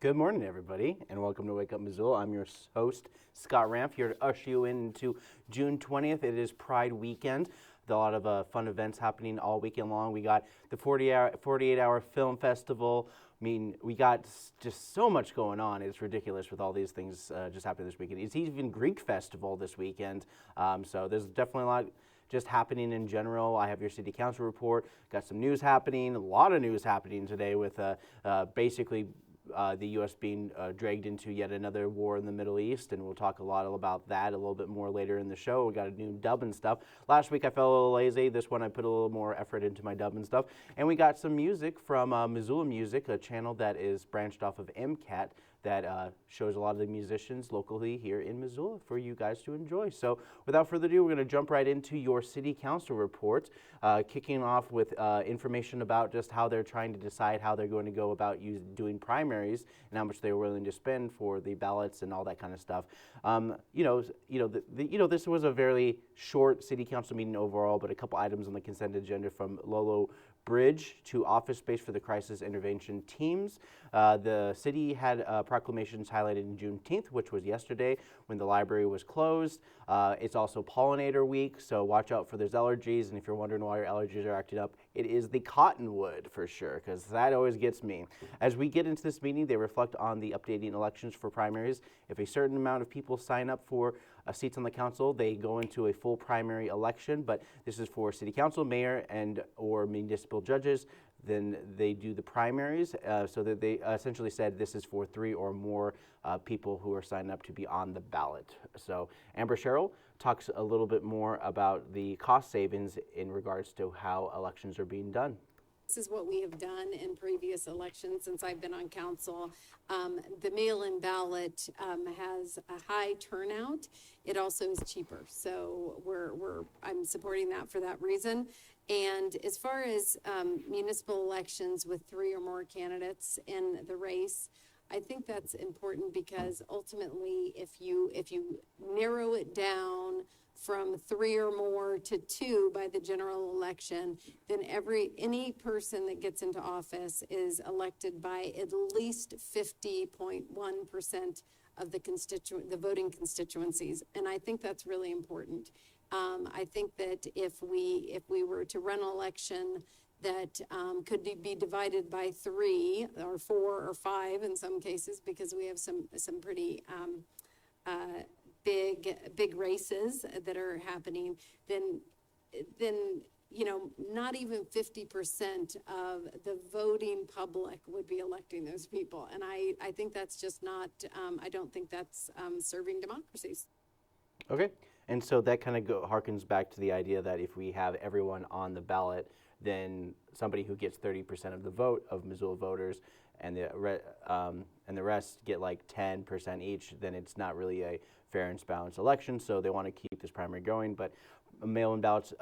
Good morning, everybody, and welcome to Wake Up Missoula. I'm your host, Scott Ramp, here to usher you into June 20th. It is Pride weekend. A lot of fun events happening all weekend long. We got the 48-hour film festival. I mean, we got just so much going on. It's ridiculous with all these things just happening this weekend. It's even Greek festival this weekend. So there's definitely a lot just happening in general. I have your city council report. Got some news happening, a lot of news happening today with basically the U.S. being dragged into yet another war in the Middle East, and we'll talk a lot about that a little bit more later in the show. We got a new Dubbin Stuff. Last week I felt a little lazy. This one I put a little more effort into my Dubbin Stuff. And we got some music from Missoula Music, a channel that is branched off of MCAT that shows a lot of the musicians locally here in Missoula for you guys to enjoy. So without further ado, we're going to jump right into your city council report, kicking off with information about just how they're trying to decide how they're going to go about doing primaries and how much they're willing to spend for the ballots and all that kind of stuff. This was a very short city council meeting overall, but a couple items on the consent agenda from Lolo Bridge to office space for the crisis intervention teams. The city had proclamations highlighted in Juneteenth, which was yesterday when the library was closed. It's also pollinator week, so watch out for those allergies. And if you're wondering why your allergies are acting up, it is the cottonwood for sure, because that always gets me. As we get into this meeting, they reflect on the updating elections for primaries. If a certain amount of people sign up for seats on the council, they go into a full primary election, but this is for city council, mayor, and or municipal judges. Then they do the primaries, so that they essentially said this is for 3 or more people who are signed up to be on the ballot. So Amber Sherrill talks a little bit more about the cost savings in regards to how elections are being done. This is what we have done in previous elections since I've been on council. The mail-in ballot has a high turnout. It also is cheaper, so I'm supporting that for that reason. And as far as municipal elections with 3 or more candidates in the race, I think that's important because ultimately, if you narrow it down from 3 or more to 2 by the general election, then any person that gets into office is elected by at least 50.1% of the voting constituencies, and I think that's really important. I think that if we were to run an election that could be divided by 3 or 4 or 5 in some cases, because we have some pretty big races that are happening, then not even 50% of the voting public would be electing those people, and I think that's just not. I don't think that's serving democracies. Okay, and so that kind of harkens back to the idea that if we have everyone on the ballot, then somebody who gets 30% of the vote of Missoula voters and the rest get like 10% each, then it's not really a fair and balanced election. So they want to keep this primary going, but mail-in ballots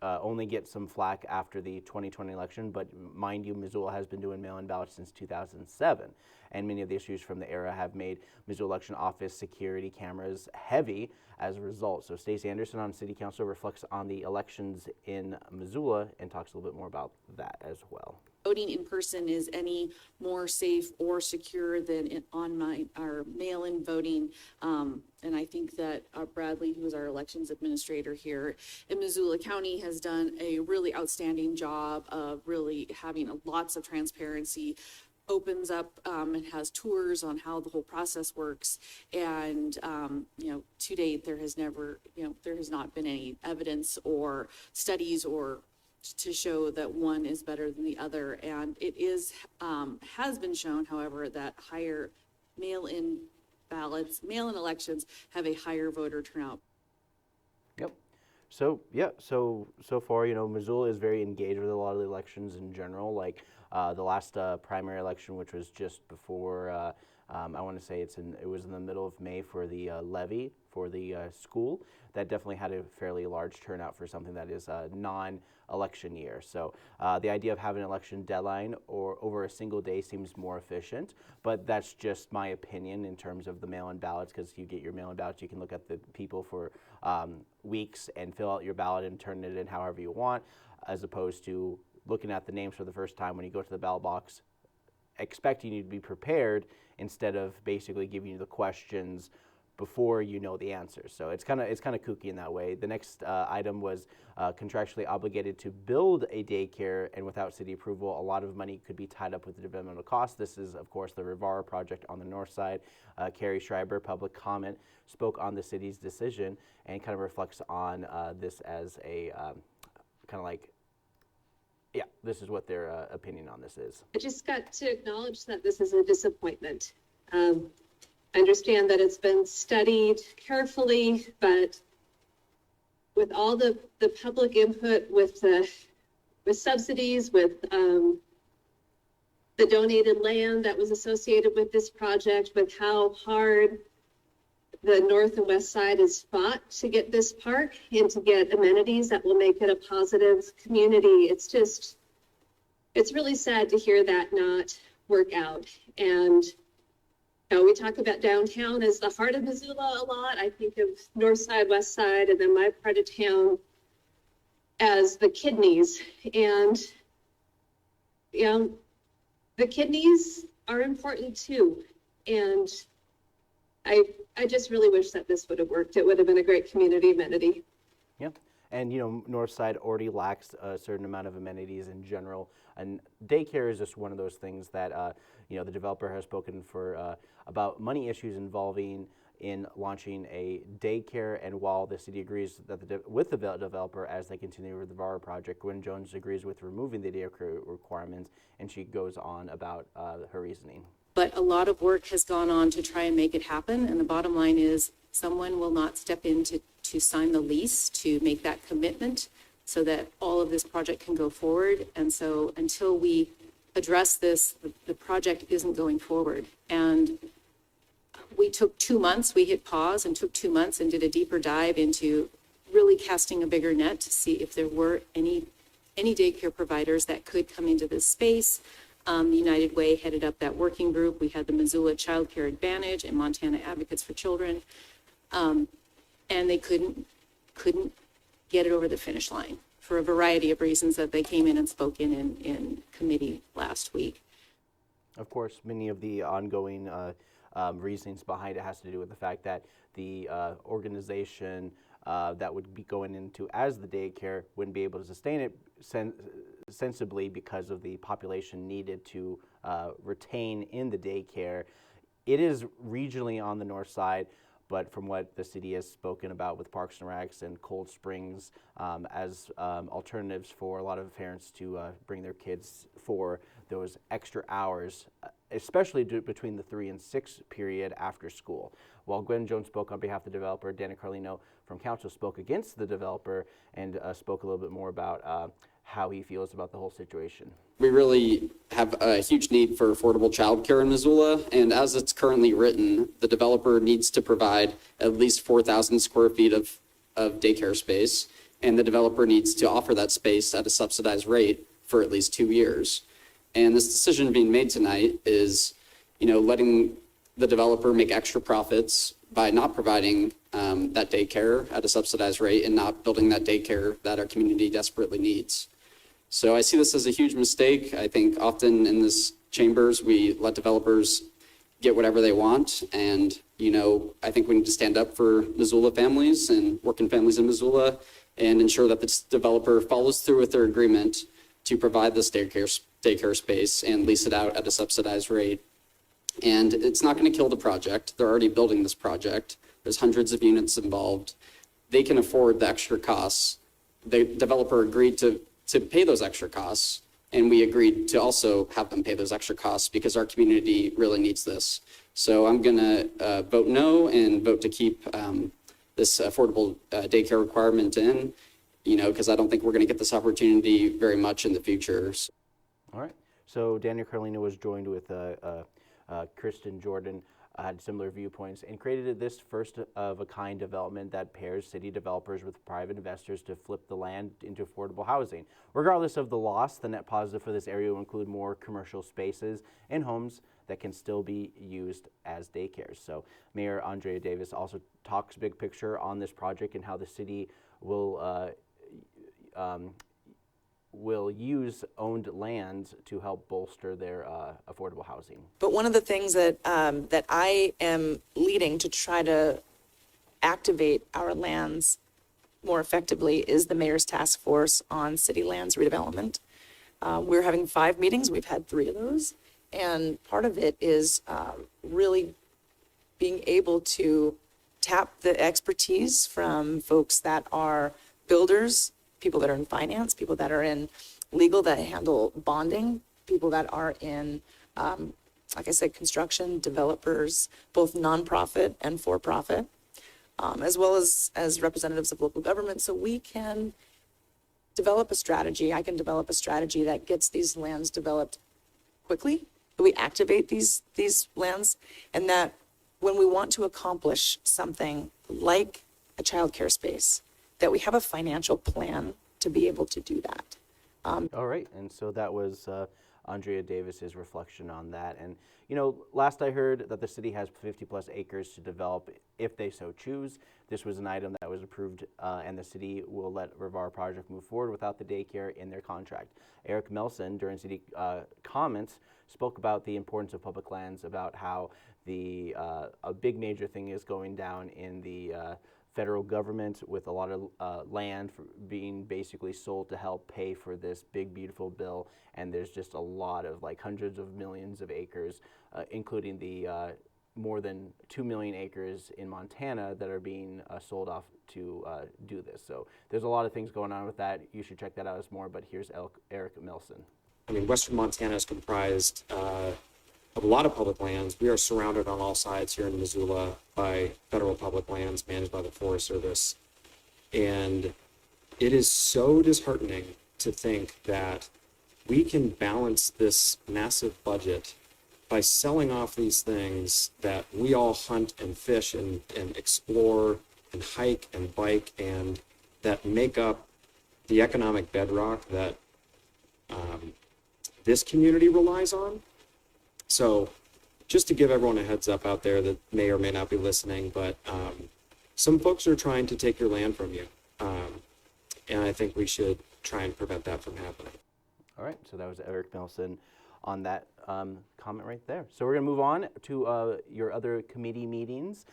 only get some flack after the 2020 election. But mind you, Missoula has been doing mail-in ballots since 2007, and many of the issues from the era have made Missoula election office security cameras heavy as a result. So Stacey Anderson on City Council reflects on the elections in Missoula and talks a little bit more about that as well. Voting in person is any more safe or secure than our mail-in voting. And I think that Bradley, who is our elections administrator here in Missoula County, has done a really outstanding job of really having lots of transparency, opens up and has tours on how the whole process works. And, to date, there has not been any evidence or studies or to show that one is better than the other. And it has been shown, however, that higher mail-in elections have a higher voter turnout. Yep. So far, Missoula is very engaged with a lot of the elections in general. Like the last primary election, which was just before, I want to say it was in the middle of May for the levy for the school. That definitely had a fairly large turnout for something that is a non-election year. So the idea of having an election deadline or over a single day seems more efficient, but that's just my opinion in terms of the mail-in ballots, because you get your mail-in ballots, you can look at the people for weeks and fill out your ballot and turn it in however you want, as opposed to looking at the names for the first time when you go to the ballot box, expecting you to be prepared instead of basically giving you the questions before you know the answers. So it's kind of kooky in that way. The next item was contractually obligated to build a daycare, and without city approval, a lot of money could be tied up with the developmental costs. This is, of course, the Rivara project on the north side. Carrie Schreiber, public comment, spoke on the city's decision and kind of reflects on this as a kind of like, yeah, this is what their opinion on this is. I just got to acknowledge that this is a disappointment. I understand that it's been studied carefully, but with all the public input, with subsidies, with the donated land that was associated with this project, with how hard the north and west side has fought to get this park and to get amenities that will make it a positive community, it's really sad to hear that not work out. And we talk about downtown as the heart of Missoula a lot. I think of north side, west side, and then my part of town as the kidneys. And, the kidneys are important too. And I just really wish that this would have worked. It would have been a great community amenity. Yeah, and north side already lacks a certain amount of amenities in general. And daycare is just one of those things that, the developer has spoken for about money issues involving in launching a daycare. And while the city agrees that with the developer as they continue with the VARA project, Gwen Jones agrees with removing the daycare requirements, and she goes on about her reasoning. But a lot of work has gone on to try and make it happen. And the bottom line is someone will not step in to sign the lease, to make that commitment so that all of this project can go forward. And so until we address this, the project isn't going forward. And we took 2 months, we hit pause and took 2 months and did a deeper dive into really casting a bigger net to see if there were any daycare providers that could come into this space. The United Way headed up that working group. We had the Missoula Child Care Advantage and Montana Advocates for Children. And they couldn't get it over the finish line for a variety of reasons that they came in and spoke in committee last week. Of course, many of the ongoing reasonings behind it has to do with the fact that the organization that would be going into as the daycare wouldn't be able to sustain it sensibly because of the population needed to retain in the daycare. It is regionally on the north side, but from what the city has spoken about with Parks and Recs and Cold Springs as alternatives for a lot of parents to bring their kids for those extra hours, especially between the 3 and 6 period after school. While Gwen Jones spoke on behalf of the developer, Danny Carlino from council spoke against the developer and spoke a little bit more about how he feels about the whole situation. We really have a huge need for affordable childcare in Missoula, and as it's currently written, the developer needs to provide at least 4,000 square feet of daycare space, and the developer needs to offer that space at a subsidized rate for at least 2 years. And this decision being made tonight is, letting the developer make extra profits by not providing that daycare at a subsidized rate and not building that daycare that our community desperately needs. So I see this as a huge mistake. I think often in this chambers, we let developers get whatever they want. And, I think we need to stand up for Missoula families and working families in Missoula and ensure that this developer follows through with their agreement to provide this daycare space and lease it out at a subsidized rate. And it's not going to kill the project. They're already building this project. There's hundreds of units involved. They can afford the extra costs. The developer agreed to pay those extra costs, and we agreed to also have them pay those extra costs because our community really needs this. So I'm going to vote no and vote to keep this affordable daycare requirement in, because I don't think we're going to get this opportunity very much in the future. All right. So Daniel Carlino was joined with Kristen Jordan, had similar viewpoints, and created this first-of-a-kind development that pairs city developers with private investors to flip the land into affordable housing. Regardless of the loss, the net positive for this area will include more commercial spaces and homes that can still be used as daycares. So Mayor Andrea Davis also talks big picture on this project and how the city will will use owned lands to help bolster their affordable housing. But one of the things that that I am leading to try to activate our lands more effectively is the mayor's task force on city lands redevelopment. We're having 5 meetings. We've had 3 of those. And part of it is really being able to tap the expertise from folks that are builders, people that are in finance, people that are in legal that handle bonding, people that are in, like I said, construction, developers, both nonprofit and for-profit, as well as representatives of local government. So we can develop a strategy. I can develop a strategy that gets these lands developed quickly. We activate these lands, and that when we want to accomplish something like a childcare space, that we have a financial plan to be able to do that. All right, and so that was Andrea Davis's reflection on that. And you know, last I heard that the city has 50+ acres to develop if they so choose. This was an item that was approved, and the city will let Rivar Project move forward without the daycare in their contract. Eric Melson, during city comments, spoke about the importance of public lands, about how the a big major thing is going down in the federal government, with a lot of land being basically sold to help pay for this big, beautiful bill. And there's just a lot of, like, hundreds of millions of acres, including the more than 2 million acres in Montana that are being sold off to do this. So there's a lot of things going on with that. You should check that out as more, but here's Eric Milson. I mean, Western Montana is comprised of a lot of public lands. We are surrounded on all sides here in Missoula by federal public lands managed by the Forest Service. And it is so disheartening to think that we can balance this massive budget by selling off these things that we all hunt and fish and explore and hike and bike, and that make up the economic bedrock that this community relies on. So just to give everyone a heads up out there that may or may not be listening, but some folks are trying to take your land from you. And I think we should try and prevent that from happening. All right, so that was Eric Nelson on that comment right there. So we're going to move on to your other committee meetings.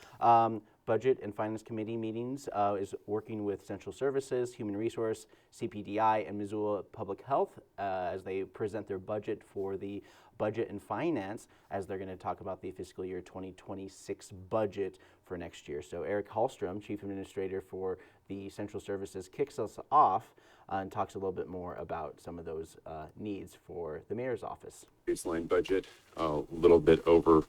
Budget and Finance Committee meetings is working with Central Services, Human Resource, CPDI, and Missoula Public Health as they present their budget for the Budget and Finance, as they're going to talk about the fiscal year 2026 budget for next year. So Eric Hallstrom, Chief Administrator for the Central Services, kicks us off and talks a little bit more about some of those needs for the mayor's office. Baseline budget, a little bit over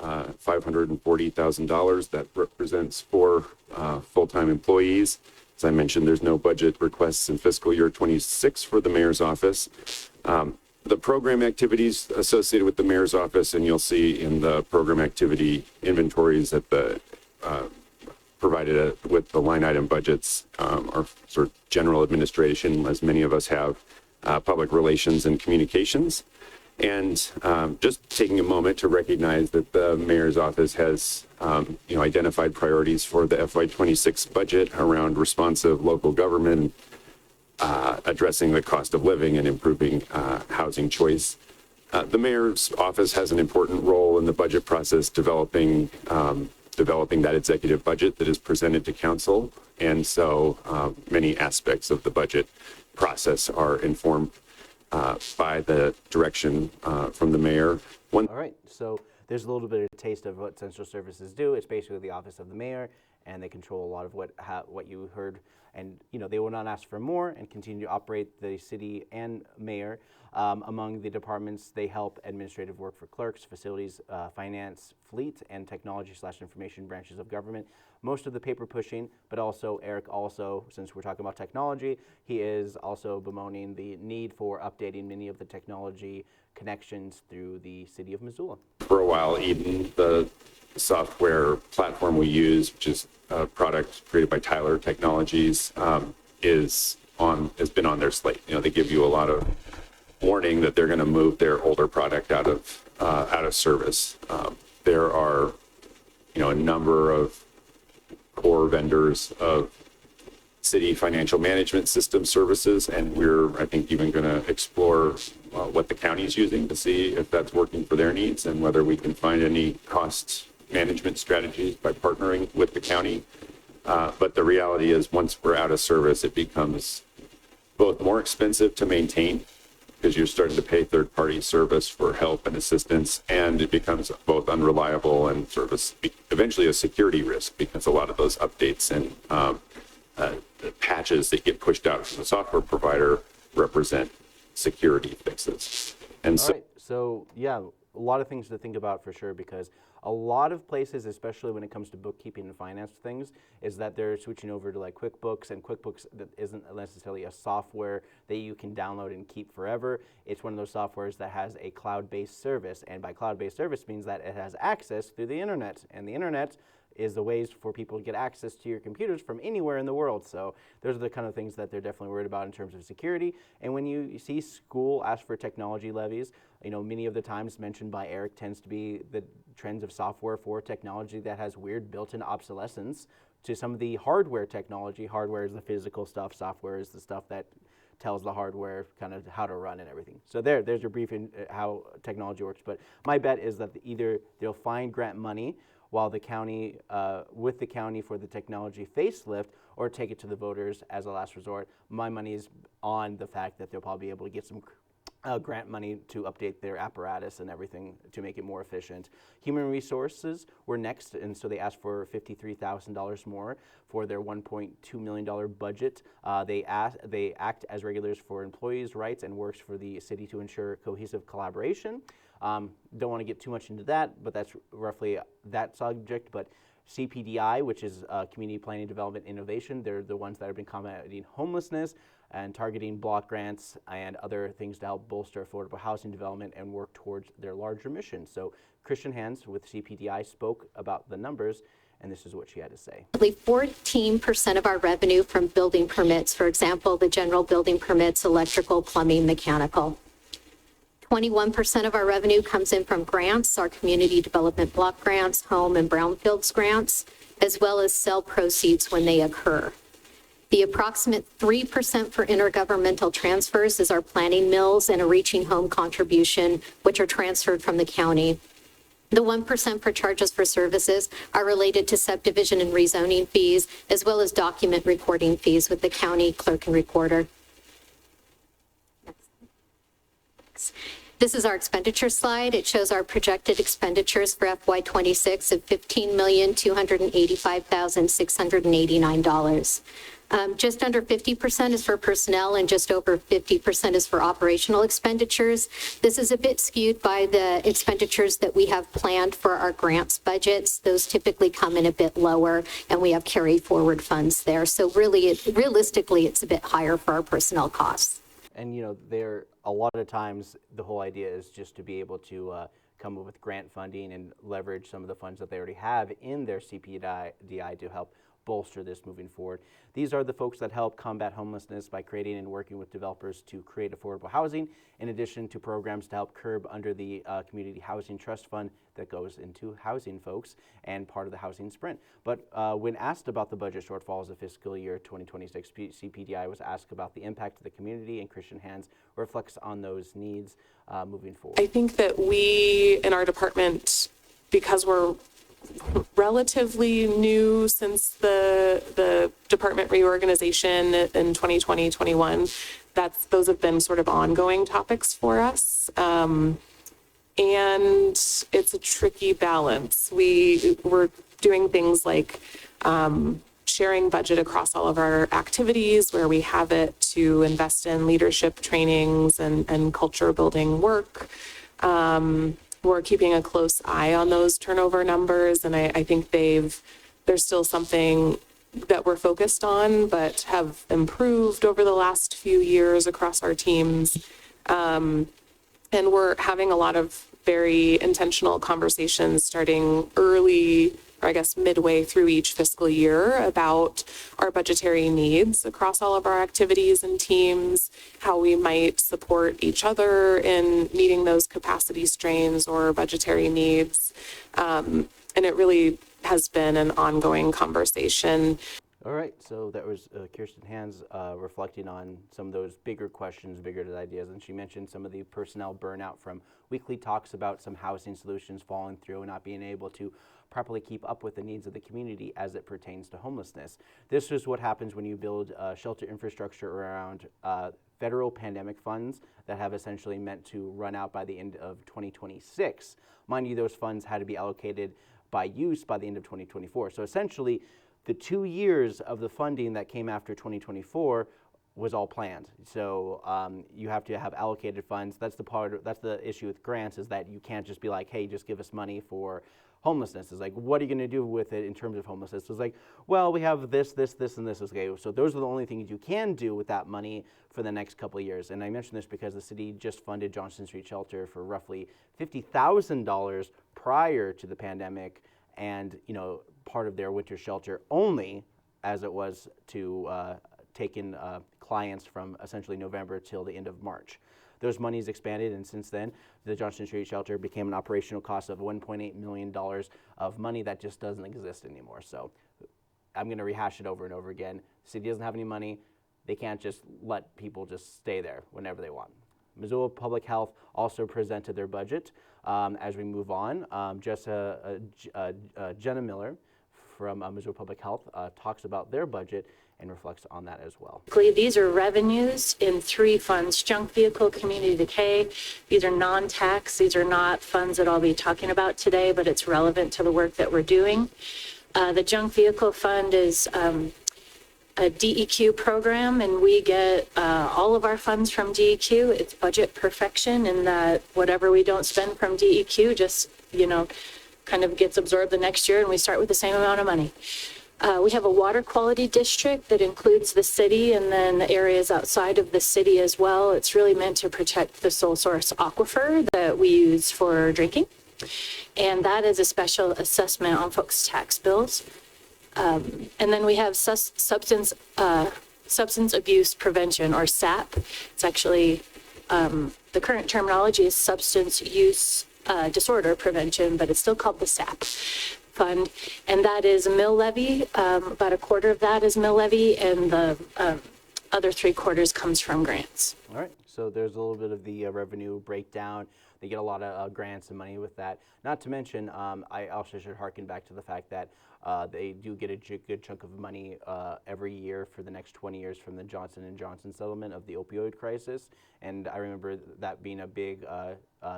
$540,000. That represents 4 full-time employees. As I mentioned, there's no budget requests in fiscal year 26 for the mayor's office. The program activities associated with the mayor's office, and you'll see in the program activity inventories that the provided with the line item budgets, are sort of general administration, as many of us have, public relations and communications. And just taking a moment to recognize that the mayor's office has identified priorities for the FY26 budget around responsive local government, addressing the cost of living and improving housing choice. The mayor's office has an important role in the budget process, developing that executive budget that is presented to council. And so many aspects of the budget process are informed by the direction from the mayor. All right, so there's a little bit of a taste of what Central Services do. It's basically the office of the mayor, and they control a lot of what you heard. And they will not ask for more and continue to operate the city and mayor. Among the departments, they help administrative work for clerks, facilities, finance, fleet, and technology/information branches of government. Most of the paper pushing, but also Eric since we're talking about technology, he is also bemoaning the need for updating many of the technology connections through the city of Missoula. For a while, Eden, the software platform we use, which is a product created by Tyler Technologies, has been on their slate. They give you a lot of warning that they're going to move their older product out of service. There are, a number of core vendors of city financial management system services, and we're, I think, even going to explore what the county is using to see if that's working for their needs and whether we can find any cost management strategies by partnering with the county. But the reality is, once we're out of service, it becomes both more expensive to maintain because you're starting to pay third-party service for help and assistance, and it becomes both unreliable and sort of eventually a security risk because a lot of those updates and patches that get pushed out from the software provider represent security fixes. And All right, so yeah, a lot of things to think about for sure, because a lot of places, especially when it comes to bookkeeping and finance things, is that they're switching over to like QuickBooks, and QuickBooks that isn't necessarily a software that you can download and keep forever. It's one of those softwares that has a cloud-based service, and by cloud-based service means that it has access through the internet, and the internet is the ways for people to get access to your computers from anywhere in the world. So those are the kind of things that they're definitely worried about in terms of security. And when you see school ask for technology levies, you know, many of the times mentioned by Eric tends to be the trends of software for technology that has weird built-in obsolescence to some of the hardware technology. Hardware is the physical stuff, software is the stuff that tells the hardware kind of how to run and everything. So there's your brief in how technology works. But my bet is that either they'll find grant money while the county, with the county for the technology facelift, or take it to the voters as a last resort. My money is on the fact that they'll probably be able to get some grant money to update their apparatus and everything to make it more efficient. Human resources were next, and so they asked for $53,000 more for their $1.2 million budget. They act as regulators for employees' rights and works for the city to ensure cohesive collaboration. Don't want to get too much into that, but that's roughly that subject. But CPDI, which is Community Planning Development Innovation, they're the ones that have been combating homelessness and targeting block grants and other things to help bolster affordable housing development and work towards their larger mission. So Christian Hands with CPDI spoke about the numbers, and this is what she had to say. 14% of our revenue from building permits, for example, the general building permits, electrical, plumbing, mechanical. 21% of our revenue comes in from grants, our community development block grants, home and brownfields grants, as well as sale proceeds when they occur. The approximate 3% for intergovernmental transfers is our planning mills and a reaching home contribution, which are transferred from the county. The 1% for charges for services are related to subdivision and rezoning fees, as well as document recording fees with the county clerk and recorder. This is our expenditure slide. It shows our projected expenditures for FY26 of $15,285,689. Just under 50% is for personnel and just over 50% is for operational expenditures. This is a bit skewed by the expenditures that we have planned for our grants budgets. Those typically come in a bit lower, and we have carry forward funds there. So really, realistically, it's a bit higher for our personnel costs. And you know, a lot of times the whole idea is just to be able to come up with grant funding and leverage some of the funds that they already have in their CPDI to help bolster this moving forward. These are the folks that help combat homelessness by creating and working with developers to create affordable housing, in addition to programs to help curb under the Community Housing Trust Fund that goes into housing folks and part of the housing sprint. But when asked about the budget shortfalls of fiscal year 2026, CPDI was asked about the impact to the community, and Christian Hands reflects on those needs moving forward. I think that we in our department, because we're relatively new since the department reorganization in 2020-21, those have been sort of ongoing topics for us. And it's a tricky balance. We're doing things like sharing budget across all of our activities where we have it to invest in leadership trainings and culture building work. We're keeping a close eye on those turnover numbers, and I think there's still something that we're focused on, but have improved over the last few years across our teams. And we're having a lot of very intentional conversations starting early, or I guess midway through each fiscal year, about our budgetary needs across all of our activities and teams, how we might support each other in meeting those capacity strains or budgetary needs. And it really has been an ongoing conversation. All right, so that was Kirsten Hans reflecting on some of those bigger questions, bigger ideas, and she mentioned some of the personnel burnout from weekly talks about some housing solutions falling through and not being able to properly keep up with the needs of the community as it pertains to homelessness. This is what happens when you build shelter infrastructure around federal pandemic funds that have essentially meant to run out by the end of 2026. Mind you, those funds had to be allocated by use by the end of 2024. So essentially, the 2 years of the funding that came after 2024 was all planned. So you have to have allocated funds. That's the issue with grants, is that you can't just be like, hey, just give us money for homelessness. It's like, what are you going to do with it in terms of homelessness? It's like, well, we have this, and this. Okay, so those are the only things you can do with that money for the next couple of years. And I mention this because the city just funded Johnson Street Shelter for roughly $50,000 prior to the pandemic, and part of their winter shelter only, as it was to take in clients from essentially November till the end of March. Those monies expanded, and since then, the Johnson Street Shelter became an operational cost of $1.8 million of money that just doesn't exist anymore. So I'm going to rehash it over and over again. The city doesn't have any money. They can't just let people just stay there whenever they want. Missoula Public Health also presented their budget. As we move on, Jenna Miller from Missoula Public Health talks about their budget and reflects on that as well. These are revenues in 3 funds: junk vehicle, community decay. These are non-tax. These are not funds that I'll be talking about today, but it's relevant to the work that we're doing. The junk vehicle fund is a DEQ program, and we get all of our funds from DEQ. It's budget perfection in that whatever we don't spend from DEQ just, kind of gets absorbed the next year, and we start with the same amount of money. We have a water quality district that includes the city and then areas outside of the city as well. It's really meant to protect the sole source aquifer that we use for drinking. And that is a special assessment on folks' tax bills. And then we have substance abuse prevention, or SAP. It's actually, the current terminology is substance use disorder prevention, but it's still called the SAP fund. And that is a mill levy. About a quarter of that is mill levy, and the other 3/4 comes from grants. All right, so there's a little bit of the revenue breakdown. They get a lot of grants and money with that. Not to mention, I also should harken back to the fact that they do get a good chunk of money every year for the next 20 years from the Johnson & Johnson settlement of the opioid crisis. And I remember that being a big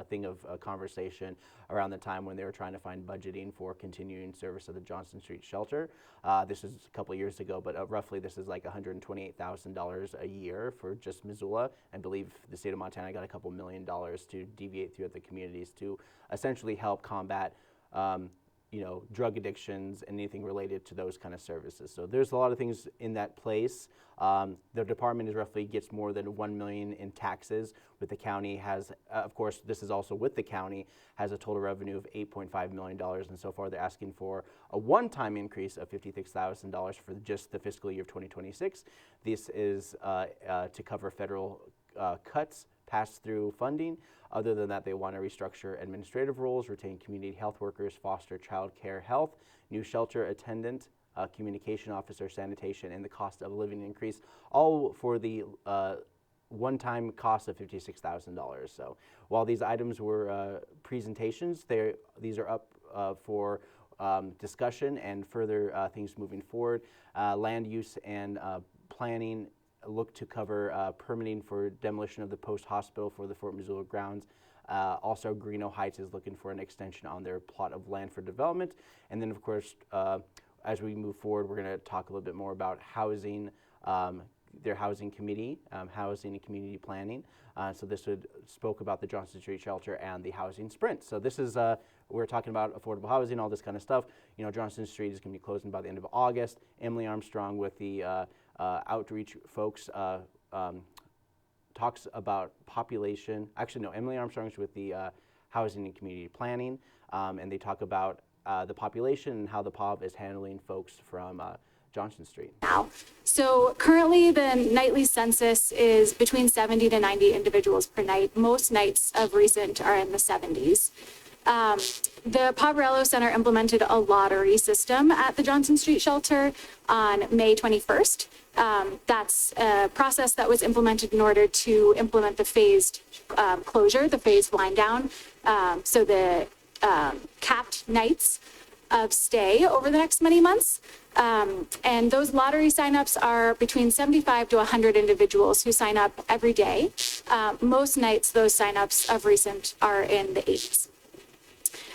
thing of conversation around the time when they were trying to find budgeting for continuing service of the Johnson Street Shelter. This is a couple of years ago, but roughly this is like $128,000 a year for just Missoula. I believe the state of Montana got a couple $1 million to deviate throughout the communities to essentially help combat drug addictions and anything related to those kind of services. So there's a lot of things in that place. The department gets more than $1 million in taxes. With the county has, of course, this is also with the county, has a total revenue of $8.5 million, and so far they're asking for a one-time increase of $56,000 for just the fiscal year of 2026. This is to cover federal cuts, pass-through funding. Other than that, they want to restructure administrative roles, retain community health workers, foster child care health, new shelter attendant, communication officer, sanitation, and the cost of living increase, all for the one-time cost of $56,000. So while these items were presentations, these are up for discussion and further things moving forward. Land use and planning look to cover permitting for demolition of the post hospital for the Fort Missoula grounds. Also, Greeno Heights is looking for an extension on their plot of land for development. And then, of course, as we move forward, we're going to talk a little bit more about housing, their housing committee, housing and community planning. So this spoke about the Johnson Street Shelter and the housing sprint. So this is, we're talking about affordable housing, all this kind of stuff. Johnson Street is going to be closing by the end of August. Emily Armstrong with the outreach folks talks about population. Actually, no, Emily Armstrong's with the housing and community planning, and they talk about the population and how the POB is handling folks from Johnson Street. Now, so currently the nightly census is between 70 to 90 individuals per night. Most nights of recent are in the 70s. The Poverello Center implemented a lottery system at the Johnson Street Shelter on May 21st. That's a process that was implemented in order to implement the phased closure, the phased wind down. So the capped nights of stay over the next many months. And those lottery signups are between 75 to 100 individuals who sign up every day. Most nights, those signups of recent are in the 80s.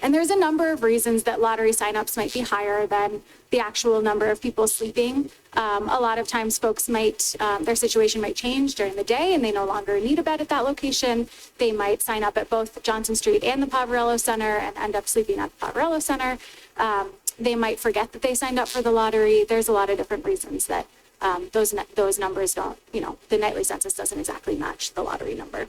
And there's a number of reasons that lottery signups might be higher than the actual number of people sleeping. A lot of times folks might, their situation might change during the day and they no longer need a bed at that location. They might sign up at both Johnson Street and the Poverello Center and end up sleeping at the Poverello Center. They might forget that they signed up for the lottery. There's a lot of different reasons that those numbers don't, the nightly census doesn't exactly match the lottery number.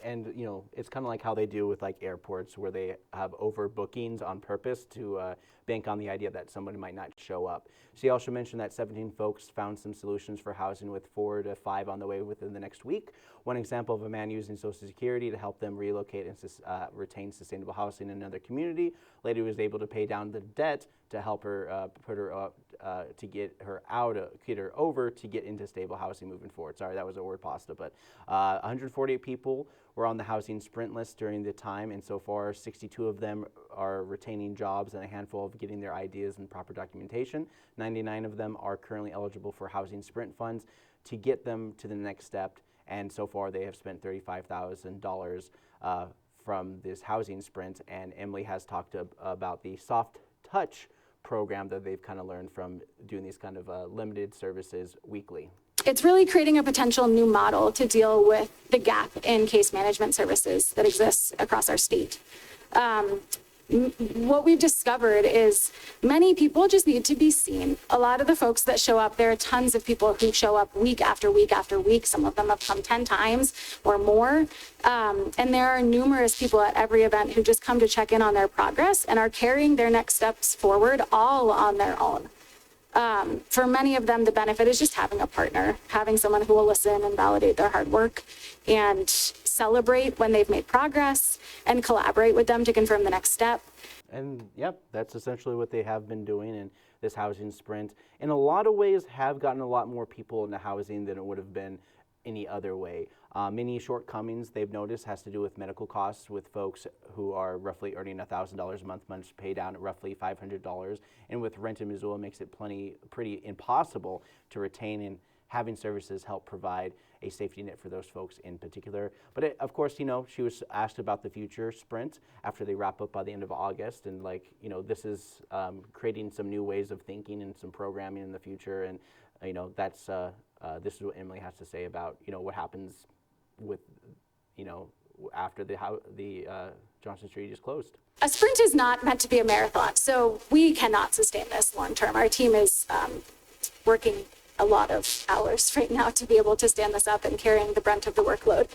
And, it's kind of like how they do with like airports where they have overbookings on purpose to bank on the idea that somebody might not show up. She also mentioned that 17 folks found some solutions for housing with 4 to 5 on the way within the next week. One example of a man using Social Security to help them relocate and retain sustainable housing in another community. Later, he was able to pay down the debt to help her put her up to get her over to get into stable housing moving forward. Sorry, that was a word pasta, but 148 people were on the housing sprint list during the time, and so far 62 of them are retaining jobs and a handful of getting their ideas and proper documentation. 99 of them are currently eligible for housing sprint funds to get them to the next step, and so far they have spent $35,000 from this housing sprint. And Emily has talked about the soft touch program that they've kind of learned from doing these kind of limited services weekly. It's really creating a potential new model to deal with the gap in case management services that exists across our state. What we've discovered is many people just need to be seen. A lot of the folks that show up, there are tons of people who show up week after week after week. Some of them have come 10 times or more. And there are numerous people at every event who just come to check in on their progress and are carrying their next steps forward all on their own. For many of them, the benefit is just having a partner, having someone who will listen and validate their hard work and celebrate when they've made progress and collaborate with them to confirm the next step. And yep, that's essentially what they have been doing in this housing sprint. In a lot of ways have gotten a lot more people into housing than it would have been any other way. Many shortcomings they've noticed has to do with medical costs, with folks who are roughly earning $1,000 a month, must pay down at roughly $500, and with rent in Missoula makes it pretty impossible to retain, and having services help provide a safety net for those folks in particular. But of course, she was asked about the future sprint after they wrap up by the end of August, and this is creating some new ways of thinking and some programming in the future, and that's this is what Emily has to say about what happens with after the Johnson Street is closed. A sprint is not meant to be a marathon, so we cannot sustain this long term. Our team is working a lot of hours right now to be able to stand this up and carrying the brunt of the workload.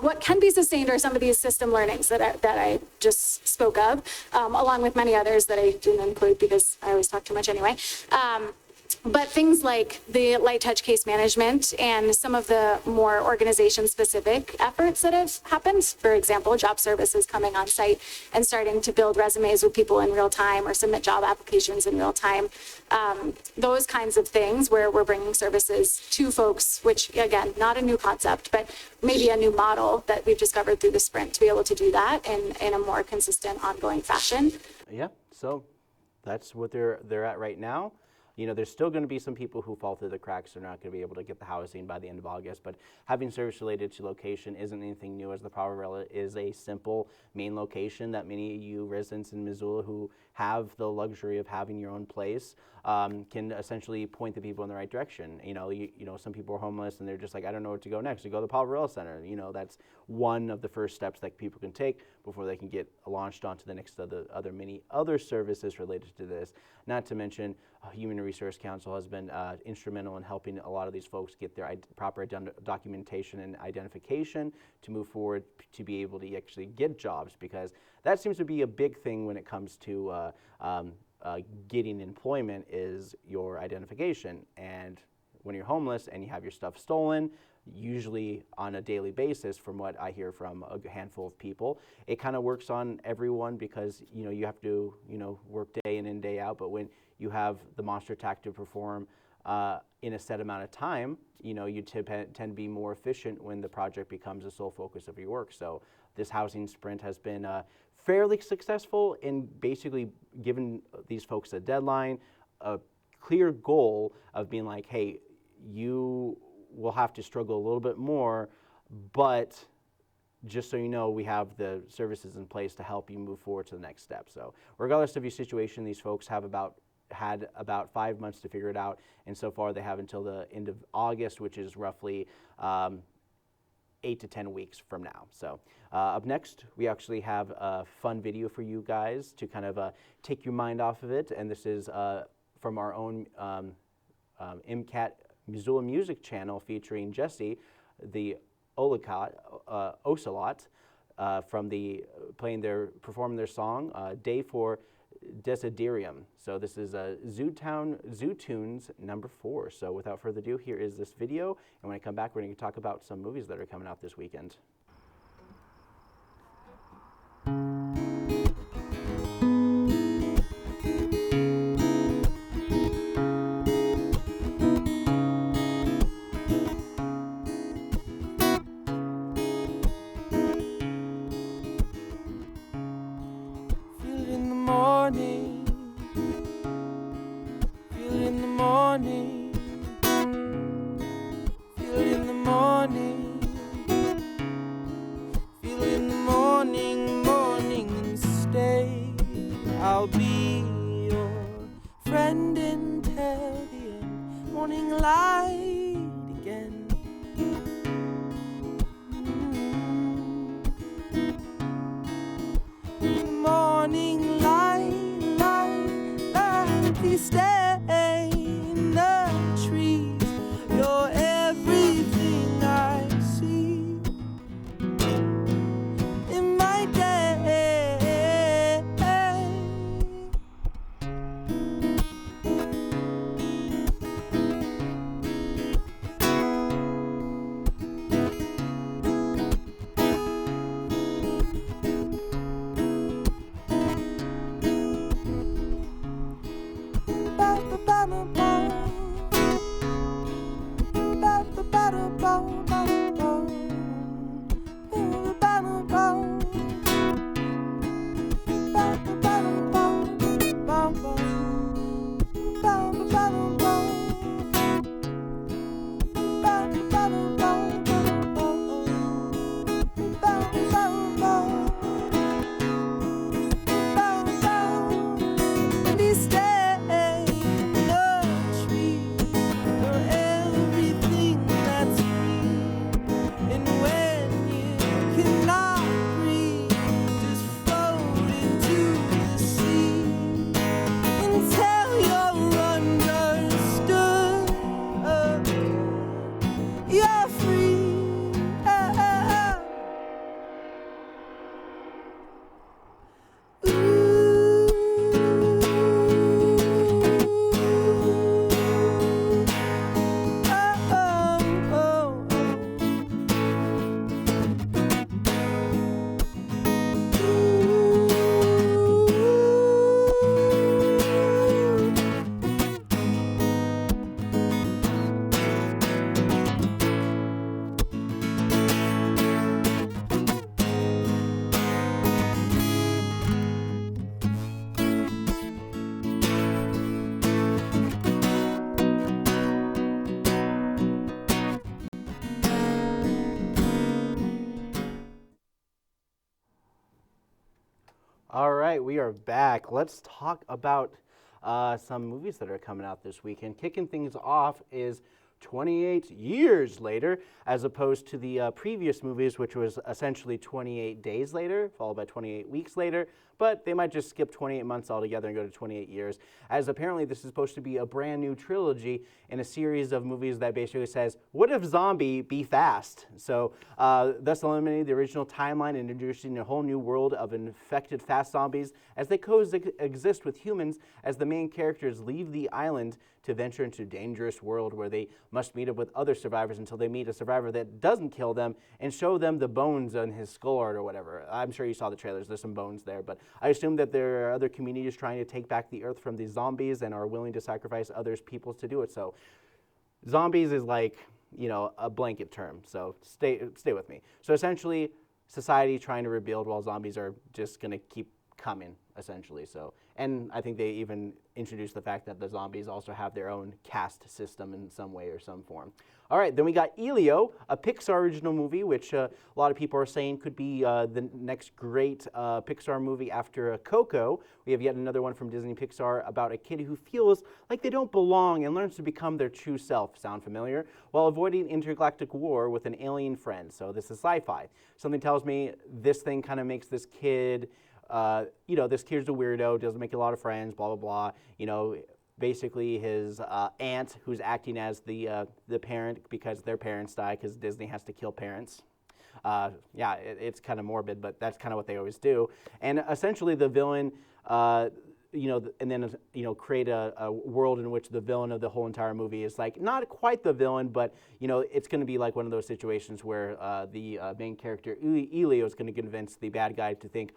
What can be sustained are some of these system learnings that I just spoke of, along with many others that I didn't include because I always talk too much anyway. But things like the light touch case management and some of the more organization-specific efforts that have happened, for example, job services coming on site and starting to build resumes with people in real time or submit job applications in real time. Those kinds of things where we're bringing services to folks, which, again, not a new concept, but maybe a new model that we've discovered through the sprint to be able to do that in a more consistent, ongoing fashion. Yeah, so that's what they're at right now. There's still going to be some people who fall through the cracks. They're not going to be able to get the housing by the end of August, but having service related to location isn't anything new, as the Poverello is a simple main location that many of you residents in Missoula who have the luxury of having your own place can essentially point the people in the right direction. Some people are homeless and they're just like, I don't know where to go next. You go to the Poverello Center. That's one of the first steps that people can take before they can get launched onto the next many other services related to this. Not to mention, Human Resource Council has been instrumental in helping a lot of these folks get their proper documentation and identification to move forward to be able to actually get jobs, because that seems to be a big thing when it comes to getting employment is your identification. And when you're homeless and you have your stuff stolen, usually on a daily basis, from what I hear from a handful of people, it kind of works on everyone because, you have to, work day in and day out. But when you have the monster attack to perform in a set amount of time, you tend to be more efficient when the project becomes the sole focus of your work. So this housing sprint has been fairly successful in basically giving these folks a deadline, a clear goal of being like, hey, you will have to struggle a little bit more, but just so you know, we have the services in place to help you move forward to the next step. So regardless of your situation, these folks have had about 5 months to figure it out, and so far they have until the end of August, which is roughly 8 to 10 weeks from now. So up next, we actually have a fun video for you guys to kind of take your mind off of it, and this is from our own MCAT Missoula Music channel featuring Jesse, the Ocelot, performing their song Day for Desiderium. So this is Zoo Tunes number 4. So without further ado, here is this video, and when I come back, we're going to talk about some movies that are coming out this weekend. I'll be your friend until the morning light again. Morning light, please stay in the trees. You're everything I see in my day. All right, we are back. Let's talk about some movies that are coming out this weekend. Kicking things off is 28 years later, as opposed to the previous movies, which was essentially 28 days later, followed by 28 weeks later. But they might just skip 28 months altogether and go to 28 years, as apparently this is supposed to be a brand new trilogy in a series of movies that basically says, what if zombie be fast? So thus eliminating the original timeline and introducing a whole new world of infected fast zombies as they coexist with humans as the main characters leave the island to venture into a dangerous world where they must meet up with other survivors until they meet a survivor that doesn't kill them and show them the bones on his skull or whatever. I'm sure you saw the trailers. There's some bones there, but I assume that there are other communities trying to take back the earth from these zombies and are willing to sacrifice others' peoples to do it. So zombies is like, a blanket term. So stay with me. So essentially, society trying to rebuild while zombies are just going to keep coming, essentially. So, and I think they even introduced the fact that the zombies also have their own caste system in some way or some form. All right, then we got Elio, a Pixar original movie, which a lot of people are saying could be the next great Pixar movie after Coco. We have yet another one from Disney Pixar about a kid who feels like they don't belong and learns to become their true self. Sound familiar? While avoiding intergalactic war with an alien friend. So this is sci-fi. Something tells me this thing kind of makes this kid, this kid's a weirdo, doesn't make a lot of friends, blah, blah, blah. Basically his aunt, who's acting as the parent because their parents die because Disney has to kill parents. It's kind of morbid, but that's kind of what they always do. And essentially the villain, create a world in which the villain of the whole entire movie is like not quite the villain, but it's going to be like one of those situations where the main character Elio is going to convince the bad guy to think,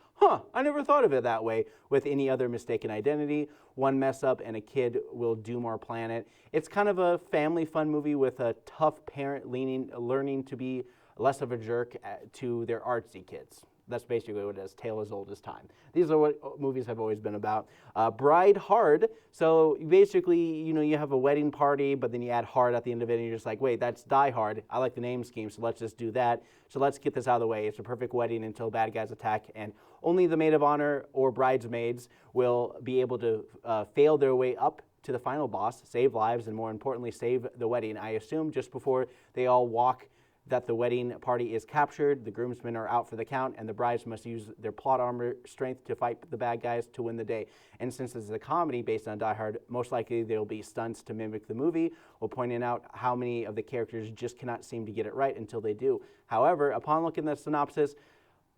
I never thought of it that way. With any other mistaken identity, one mess up and a kid will doom our planet. It's kind of a family fun movie with a tough parent learning to be less of a jerk to their artsy kids. That's basically what it is, tale as old as time. These are what movies have always been about. Bride Hard, so basically, you have a wedding party, but then you add hard at the end of it, and you're just like, wait, that's Die Hard. I like the name scheme, so let's just do that. So let's get this out of the way. It's a perfect wedding until bad guys attack, and only the maid of honor or bridesmaids will be able to fail their way up to the final boss, save lives, and more importantly, save the wedding. I assume just before they all walk that the wedding party is captured, the groomsmen are out for the count, and the brides must use their plot armor strength to fight the bad guys to win the day. And since this is a comedy based on Die Hard, most likely there will be stunts to mimic the movie, while pointing out how many of the characters just cannot seem to get it right until they do. However, upon looking at the synopsis,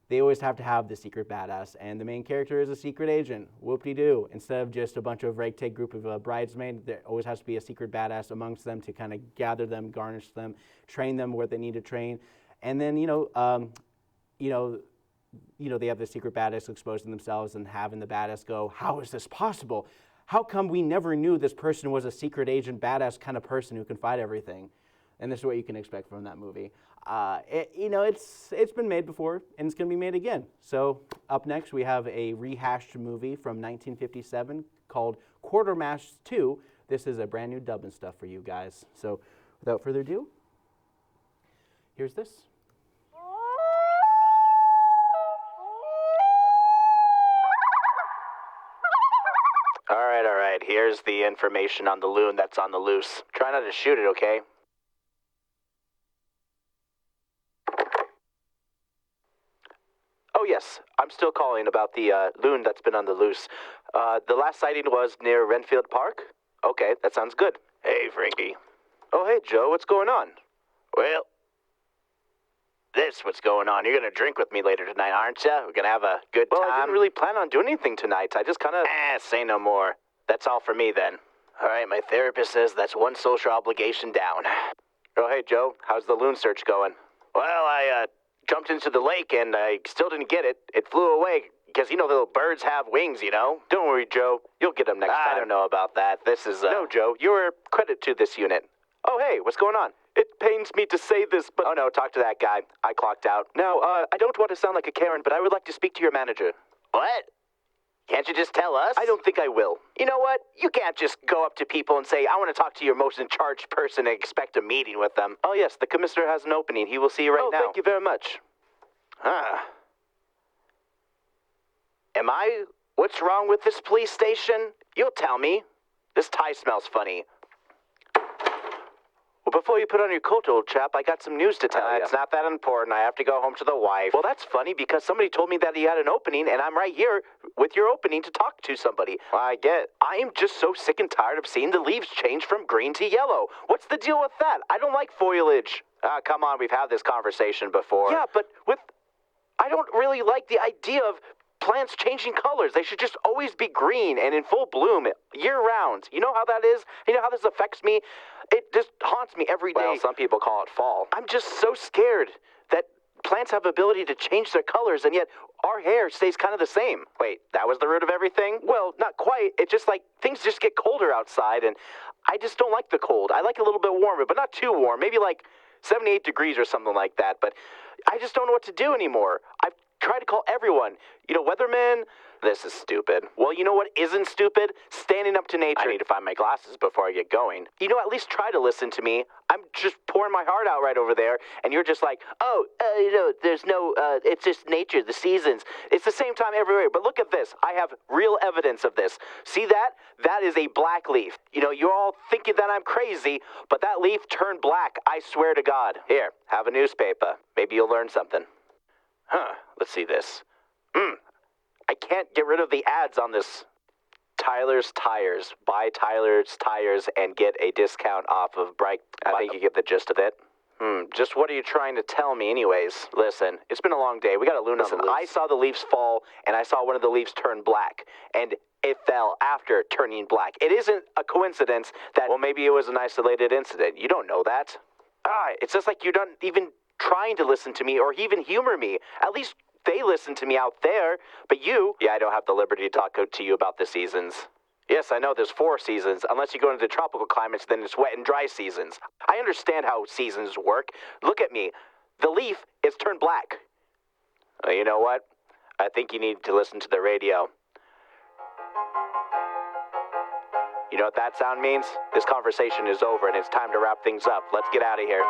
they always have to have the secret badass, and the main character is a secret agent. Whoop-de-doo. Instead of just a bunch of ragtag group of bridesmaids, there always has to be a secret badass amongst them to kind of gather them, garnish them, train them where they need to train. And then, they have the secret badass exposing themselves and having the badass go, how is this possible? How come we never knew this person was a secret agent, badass kind of person who can fight everything? And this is what you can expect from that movie. It's been made before, and it's going to be made again. So up next, we have a rehashed movie from 1957 called Quartermass 2. This is a brand new Dubbin Stuff for you guys. So without further ado, here's this. All right. Here's the information on the loon that's on the loose. Try not to shoot it, okay? Oh, yes. I'm still calling about the loon that's been on the loose. The last sighting was near Renfield Park? Okay, that sounds good. Hey, Frankie. Oh, hey, Joe. What's going on? Well, this what's going on. You're going to drink with me later tonight, aren't you? We're going to have a good time. Well, I didn't really plan on doing anything tonight. I just kind of... say no more. That's all for me, then. All right, my therapist says that's one social obligation down. Oh, hey, Joe. How's the loon search going? Well, I jumped into the lake, and I still didn't get it. It flew away, because, the little birds have wings, Don't worry, Joe. You'll get them next time. I don't know about that. This is, No, Joe. You're a credit to this unit. Oh, hey, what's going on? It pains me to say this, but... Oh, no, talk to that guy. I clocked out. Now, I don't want to sound like a Karen, but I would like to speak to your manager. What? Can't you just tell us? I don't think I will. You know what? You can't just go up to people and say, I want to talk to your most in charge person and expect a meeting with them. Oh, yes, the commissioner has an opening. He will see you right now. Oh, thank you very much. Am I... What's wrong with this police station? You'll tell me. This tie smells funny. Well, before you put on your coat, old chap, I got some news to tell you. It's not that important. I have to go home to the wife. Well, that's funny because somebody told me that he had an opening, and I'm right here with your opening to talk to somebody. Well, I am just so sick and tired of seeing the leaves change from green to yellow. What's the deal with that? I don't like foliage. Come on, we've had this conversation before. Yeah, but I don't really like the idea of plants changing colors. They should just always be green and in full bloom year round. You know how that is? You know how this affects me? It just haunts me every day. Well, some people call it fall. I'm just so scared that plants have the ability to change their colors, and yet our hair stays kind of the same. Wait, that was the root of everything? Well, not quite. It's just like things just get colder outside, and I just don't like the cold. I like a little bit warmer, but not too warm. Maybe like 78 degrees or something like that, but I just don't know what to do anymore. I've tried to call everyone. Weathermen. This is stupid. Well, you know what isn't stupid? Standing up to nature. I need to find my glasses before I get going. At least try to listen to me. I'm just pouring my heart out right over there, and you're just like, there's no, it's just nature, the seasons. It's the same time everywhere. But look at this. I have real evidence of this. See that? That is a black leaf. You're all thinking that I'm crazy, but that leaf turned black. I swear to God. Here, have a newspaper. Maybe you'll learn something. Let's see this. I can't get rid of the ads on this. Tyler's Tires. Buy Tyler's Tires and get a discount off of Bright. I think you get the gist of it. Just what are you trying to tell me anyways? Listen, it's been a long day. We got a Luna on the loose. I saw the leaves fall, and I saw one of the leaves turn black, and it fell after turning black. It isn't a coincidence that, well, maybe it was an isolated incident. You don't know that. It's just like you're not even trying to listen to me or even humor me. At least they listen to me out there, but you... Yeah, I don't have the liberty to talk to you about the seasons. Yes, I know there's 4 seasons. Unless you go into the tropical climates, then it's wet and dry seasons. I understand how seasons work. Look at me. The leaf is turned black. You know what? I think you need to listen to the radio. You know what that sound means? This conversation is over and it's time to wrap things up. Let's get out of here.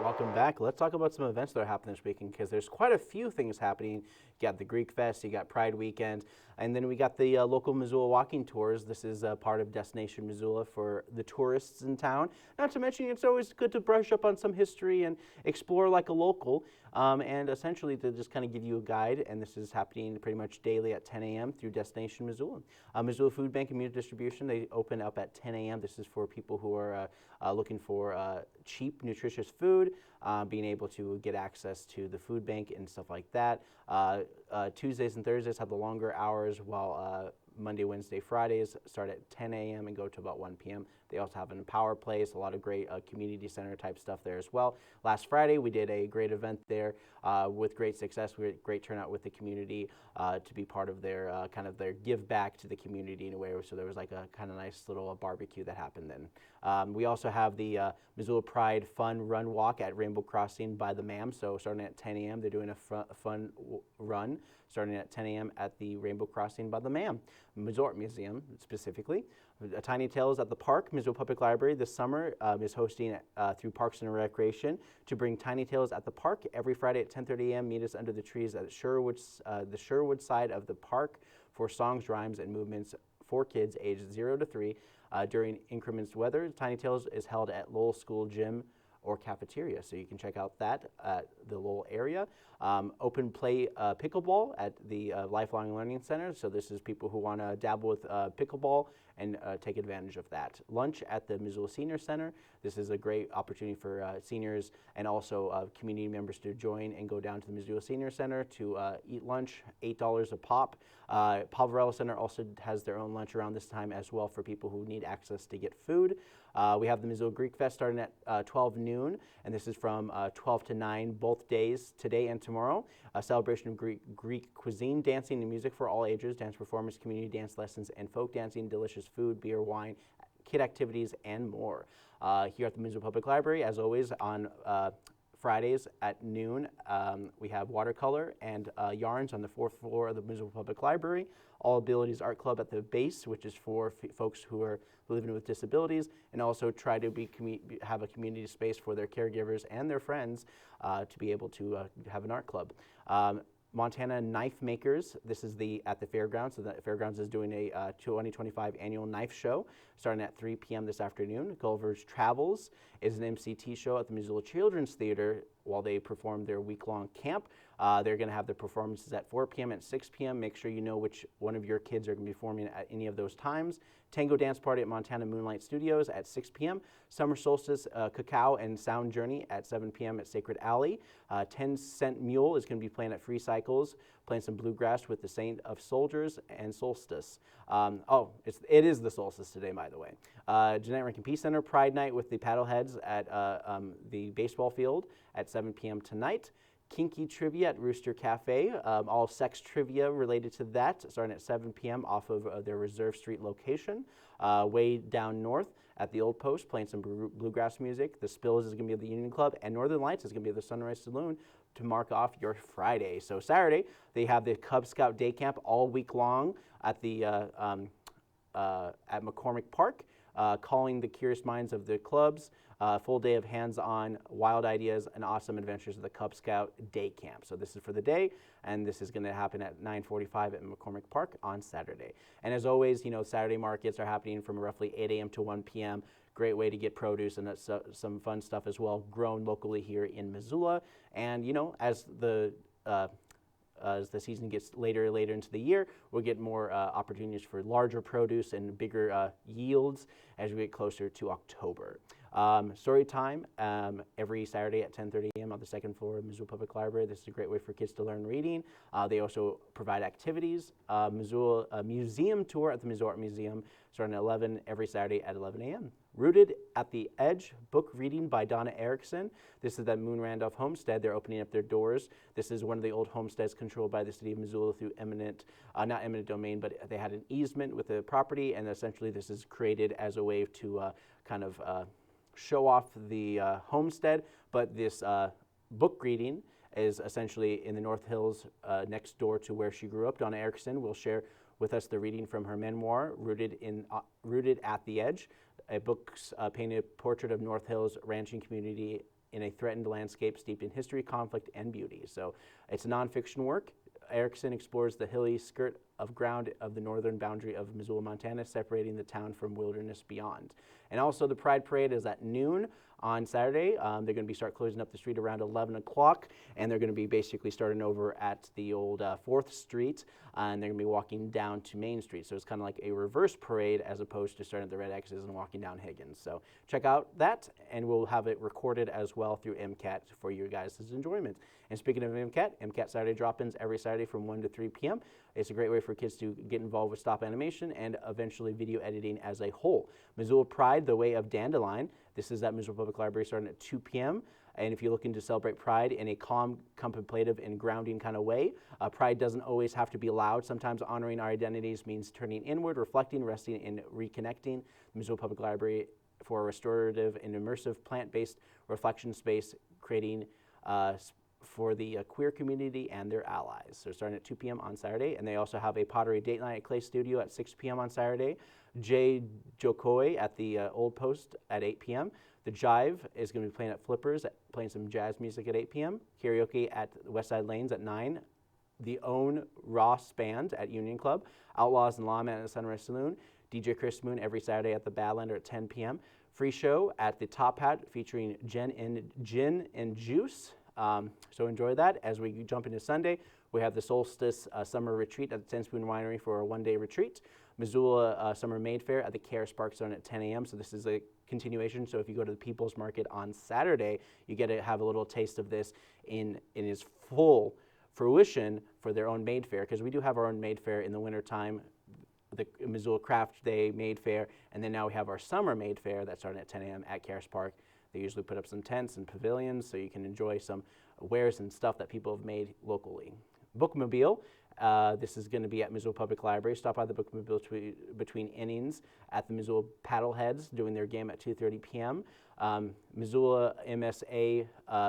Welcome back. Let's talk about some events that are happening this weekend, because there's quite a few things happening. You got the Greek Fest, you got Pride Weekend, and then we got the local Missoula walking tours. This is part of Destination Missoula for the tourists in town. Not to mention, it's always good to brush up on some history and explore like a local, and essentially to just kind of give you a guide. And this is happening pretty much daily at 10 a.m. through Destination Missoula. Missoula Food Bank and Meat Distribution, they open up at 10 a.m. This is for people who are looking for cheap, nutritious food, being able to get access to the food bank and stuff like that. Tuesdays and Thursdays have the longer hours, while Monday, Wednesday, Fridays start at 10 a.m. and go to about 1 p.m. They also have an Empower Place, a lot of great community center type stuff there as well. Last Friday, we did a great event there with great success. We had great turnout with the community to be part of their kind of their give back to the community in a way. So there was like a kind of nice little barbecue that happened then. We also have the Missoula Pride Fun Run Walk at Rainbow Crossing by the MAM. So starting at 10 a.m., they're doing a fun run starting at 10 a.m. at the Rainbow Crossing by the MAM, Missoula Museum specifically. Tiny Tales at the Park. Missoula Public Library this summer is hosting through Parks and Recreation to bring Tiny Tales at the Park every Friday at 10:30 a.m. Meet us under the trees at the Sherwood side of the park for songs, rhymes, and movements for kids ages 0 to 3. During inclement weather, Tiny Tales is held at Lowell School Gym or cafeteria, so you can check out that at the Lowell area. Open play pickleball at the Lifelong Learning Center. So this is people who want to dabble with pickleball and take advantage of that. Lunch at the Missoula Senior Center. This is a great opportunity for seniors and also community members to join and go down to the Missoula Senior Center to eat lunch, $8 a pop. Poverello Center also has their own lunch around this time as well for people who need access to get food. We have the Missoula Greek Fest starting at 12 noon, and this is from 12 to 9 both days, today and tomorrow. A celebration of Greek cuisine, dancing, and music for all ages, dance performance, community dance lessons, and folk dancing, delicious food, beer, wine, kid activities, and more. Here at the Missoula Public Library, as always, on Fridays at noon, we have watercolor and yarns on the 4th floor of the Missoula Public Library. All Abilities Art Club at the base, which is for folks who are living with disabilities, and also try to have a community space for their caregivers and their friends to be able to have an art club. Montana Knife Makers. This is at the Fairgrounds. So the Fairgrounds is doing a 2025 annual knife show starting at 3 p.m. this afternoon. Gulliver's Travels is an MCT show at the Missoula Children's Theater while they perform their week-long camp. They're going to have their performances at 4 p.m. and 6 p.m. Make sure you know which one of your kids are going to be performing at any of those times. Tango Dance Party at Montana Moonlight Studios at 6 p.m. Summer Solstice Cacao and Sound Journey at 7 p.m. at Sacred Alley. 10 Cent Mule is going to be playing at Free Cycles, playing some bluegrass with the Saint of Soldiers and Solstice. It is the solstice today, by the way. Jeanette Rankin Peace Center Pride Night with the Paddleheads at the baseball field at 7 p.m. tonight. Kinky Trivia at Rooster Cafe, all sex trivia related to that, starting at 7 p.m. off of their Reserve Street location. Way down north at the Old Post, playing some bluegrass music. The Spills is going to be at the Union Club, and Northern Lights is going to be at the Sunrise Saloon to mark off your Friday. So Saturday, they have the Cub Scout Day Camp all week long at the at McCormick Park, calling the curious minds of the clubs. Full day of hands-on wild ideas and awesome adventures of the Cub Scout Day Camp. So this is for the day, and this is going to happen at 9:45 at McCormick Park on Saturday. And as always, Saturday markets are happening from roughly 8 a.m. to 1 p.m. Great way to get produce and some fun stuff as well, grown locally here in Missoula. And as the season gets later into the year, we'll get more opportunities for larger produce and bigger yields as we get closer to October. Story time every Saturday at 10:30 a.m. on the second floor of Missoula Public Library. This is a great way for kids to learn reading. They also provide activities. Missoula museum tour at the Missoula Art Museum starting at 11 every Saturday at 11 a.m. Rooted at the Edge, book reading by Donna Erickson. This is that Moon Randolph homestead. They're opening up their doors. This is one of the old homesteads controlled by the city of Missoula through not eminent domain, but they had an easement with the property, and essentially this is created as a way to show off the homestead. But this book reading is essentially in the North Hills next door to where she grew up. Donna Erickson will share with us the reading from her memoir, Rooted at the Edge. A book's painted portrait of North Hills ranching community in a threatened landscape steeped in history, conflict, and beauty. So it's a nonfiction work. Erickson explores the hilly skirt of ground of the northern boundary of Missoula, Montana, separating the town from wilderness beyond. And also the Pride Parade is at noon on Saturday. They're going to start closing up the street around 11 o'clock, and they're going to be basically starting over at the old 4th Street, and they're going to be walking down to Main Street. So it's kind of like a reverse parade as opposed to starting at the Red X's and walking down Higgins. So check out that, and we'll have it recorded as well through MCAT for you guys' enjoyment. And speaking of MCAT Saturday drop-ins every Saturday from 1 to 3 p.m. It's a great way for kids to get involved with stop animation and eventually video editing as a whole. Missoula Pride, the Way of Dandelion. This is at Missoula Public Library starting at 2 p.m. And if you're looking to celebrate Pride in a calm, contemplative, and grounding kind of way, Pride doesn't always have to be loud. Sometimes honoring our identities means turning inward, reflecting, resting, and reconnecting. The Missoula Public Library for a restorative and immersive plant-based reflection space, creating for the queer community and their allies. So starting at 2 p.m. on Saturday, and they also have a pottery date night at Clay Studio at 6 p.m. on Saturday. Jay Jokoi at the Old Post at 8 p.m. The Jive is going to be playing at Flippers, playing some jazz music at 8 p.m. Karaoke at Westside Lanes at 9. The Own Ross Band at Union Club. Outlaws and Lawmen at the Sunrise Saloon. DJ Chris Moon every Saturday at the Badlander at 10 p.m. Free show at the Top Hat featuring Gin and Juice. So enjoy that. As we jump into Sunday, we have the Solstice Summer Retreat at the Ten Spoon Winery for a one-day retreat. Missoula Summer Maid Fair at the Caras Park Zone at 10 a.m. So this is a continuation. So if you go to the People's Market on Saturday, you get to have a little taste of this in its full fruition for their own Maid Fair, because we do have our own Maid Fair in the wintertime, the Missoula Craft Day Maid Fair, and then now we have our Summer Maid Fair that's starting at 10 a.m. at Caras Park. They usually put up some tents and pavilions so you can enjoy some wares and stuff that people have made locally. Bookmobile, this is going to be at Missoula Public Library. Stop by the Bookmobile between innings at the Missoula Paddleheads doing their game at 2:30 p.m. Missoula MSA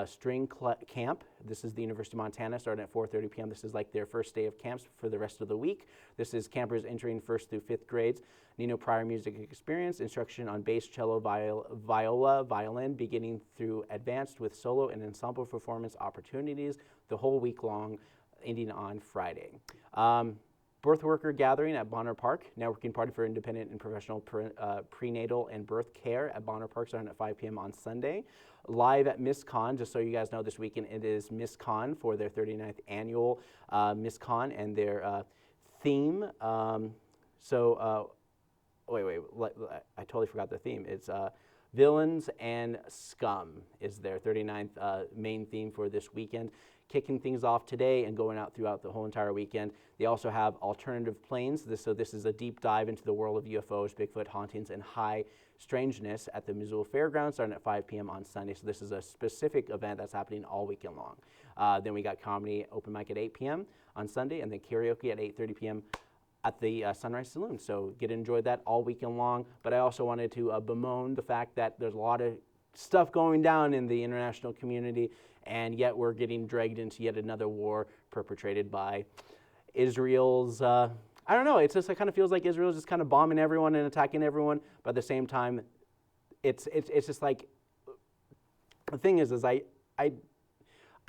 String Camp. This is the University of Montana starting at 4:30 p.m. This is like their first day of camps for the rest of the week. This is campers entering 1st through 5th grades. Nino Prior Music Experience, instruction on bass, cello, viola, violin, beginning through advanced with solo and ensemble performance opportunities the whole week long. ending on Friday. Birth worker gathering at Bonner Park, networking party for independent and professional prenatal and birth care at Bonner Park starting at 5 p.m. on Sunday. Live at Miss Con, just so you guys know, this weekend it is Miss Con for their 39th annual Miss Con and their theme. Wait, I totally forgot the theme. It's Villains and Scum is their 39th main theme for this weekend. Kicking things off today and going out throughout the whole entire weekend. They also have alternative planes. This is a deep dive into the world of UFOs, Bigfoot hauntings, and high strangeness at the Missoula Fairgrounds starting at 5 p.m. on Sunday. So this is a specific event that's happening all weekend long. Then we got comedy open mic at 8 p.m. on Sunday, and then karaoke at 8:30 p.m. at the Sunrise Saloon. So get to enjoy that all weekend long. But I also wanted to bemoan the fact that there's a lot of stuff going down in the international community, and yet we're getting dragged into yet another war perpetrated by Israel's, I don't know, it kind of feels like Israel's just kind of bombing everyone and attacking everyone, but at the same time, it's just like, the thing is I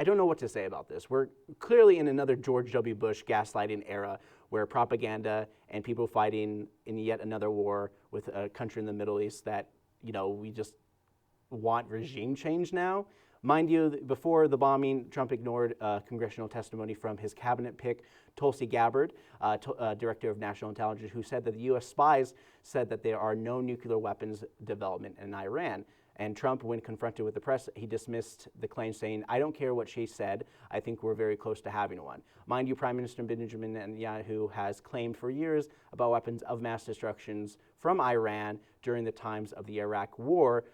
don't know what to say about this. We're clearly in another George W. Bush gaslighting era where propaganda and people fighting in yet another war with a country in the Middle East that, we just want regime change now. Mind you, before the bombing, Trump ignored congressional testimony from his cabinet pick, Tulsi Gabbard, Director of National Intelligence, who said that the U.S. spies said that there are no nuclear weapons development in Iran. And Trump, when confronted with the press, he dismissed the claim, saying, "I don't care what she said. I think we're very close to having one." Mind you, Prime Minister Benjamin Netanyahu has claimed for years about weapons of mass destruction from Iran during the times of the Iraq War,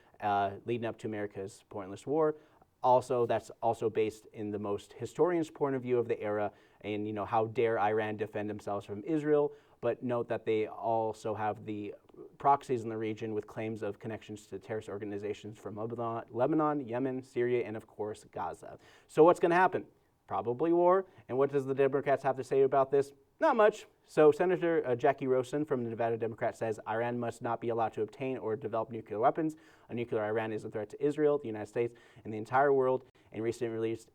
leading up to America's pointless war. Also, that's also based in the most historians' point of view of the era, and how dare Iran defend themselves from Israel. But note that they also have the proxies in the region with claims of connections to terrorist organizations from Lebanon, Yemen, Syria, and of course Gaza. So what's going to happen? Probably war. And what does the Democrats have to say about this? Not much. So Senator Jackie Rosen from the Nevada Democrat says Iran must not be allowed to obtain or develop nuclear weapons. A nuclear Iran is a threat to Israel, the United States, and the entire world. And recently released